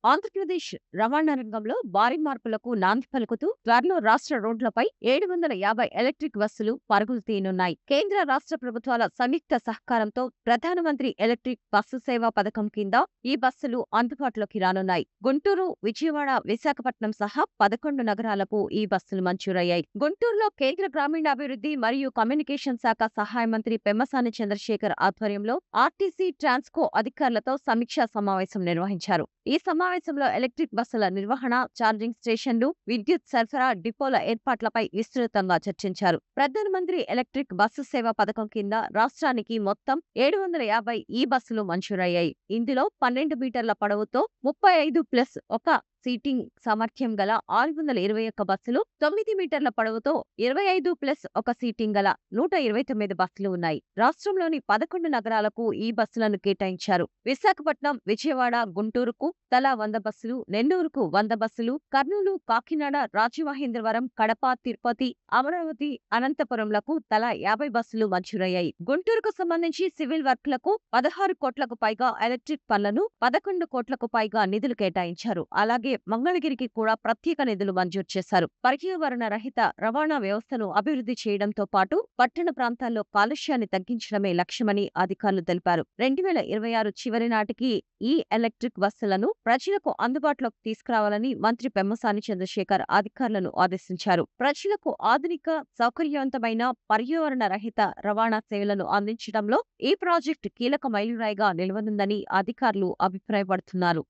ఆంధ్రప్రదేశ్ రవాణా రంగంలో భారీ మార్పులకు నాంది పలుకుతూ త్వరలో రాష్ట్ర రోడ్లపై 750 ఎలక్ట్రిక్ బస్సులు పరుగులు తీయనున్నాయి. కేంద్ర రాష్ట్ర ప్రభుత్వాల సంయుక్త సహకారంతో ప్రధానమంత్రి ఎలక్ట్రిక్ బస్సు సేవా పథకం కింద ఈ బస్సులు అందుబాటులోకి రానున్నాయి. గుంటూరు, విజయవాడ, విశాఖపట్నం సహా 11 నగరాలకు ఈ బస్సులు మంజూరయ్యాయి. గుంటూరులో కేంద్ర గ్రామీణాభివృద్ధి మరియు కమ్యూనికేషన్ శాఖ సహాయ మంత్రి పెమ్మసాని చంద్రశేఖర్ ఆధ్వర్యంలో ఆర్టీసీ, ట్రాన్స్కో అధికారులతో సమీక్షా సమావేశం నిర్వహించారు. ఈ సమావేశంలో ఎలక్ట్రిక్ బస్సుల నిర్వహణ, ఛార్జింగ్ స్టేషన్లు, విద్యుత్ సరఫరా, డిపోల ఏర్పాట్లపై విస్తృతంగా చర్చించారు. ప్రధానమంత్రి ఎలక్ట్రిక్ బస్సు సేవ పథకం కింద రాష్ట్రానికి మొత్తం 750 ఈ బస్సులు మంజూరయ్యాయి. ఇందులో 12 మీటర్ల పొడవుతో 35+1 సీటింగ్ సామర్థ్యం గల 621 బస్సులు, 9 మీటర్ల పొడవుతో 25+1 సీటింగ్ గల 129 బస్సులు ఉన్నాయి. రాష్ట్రంలోని 11 నగరాలకు ఈ బస్సులను కేటాయించారు. విశాఖపట్నం, విజయవాడ, గుంటూరుకు తలా 100 బస్సులు, నెల్లూరుకు 100 బస్సులు, కర్నూలు, కాకినాడ, రాజమహేంద్రవరం, కడప, తిరుపతి, అమరావతి, అనంతపురంలకు తలా 50 బస్సులు మంజూరయ్యాయి. గుంటూరుకు సంబంధించి సివిల్ వర్క్లకు 16 కోట్లకు పైగా, ఎలక్ట్రిక్ పనులను 11 కోట్లకు పైగా నిధులు కేటాయించారు. అలాగే మంగళగిరికి కూడా ప్రత్యేక నిధులు మంజూరు చేశారు. పర్యావరణ రహిత రవాణా వ్యవస్థను అభివృద్ధి చేయడంతో పాటు పట్టణ ప్రాంతాల్లో కాలుష్యాన్ని తగ్గించడమే లక్ష్యమని అధికారులు తెలిపారు. 2026 చివరి నాటికి ఈ ఎలక్ట్రిక్ బస్సులను ప్రజలకు అందుబాటులోకి తీసుకురావాలని మంత్రి పెమ్మసాని చంద్రశేఖర్ అధికారులను ఆదేశించారు. ప్రజలకు ఆధునిక, సౌకర్యవంతమైన, పర్యావరణ రహిత రవాణా సేవలను అందించడంలో ఈ ప్రాజెక్టు కీలక మైలురాయిగా నిలవనుందని అధికారులు అభిప్రాయపడుతున్నారు.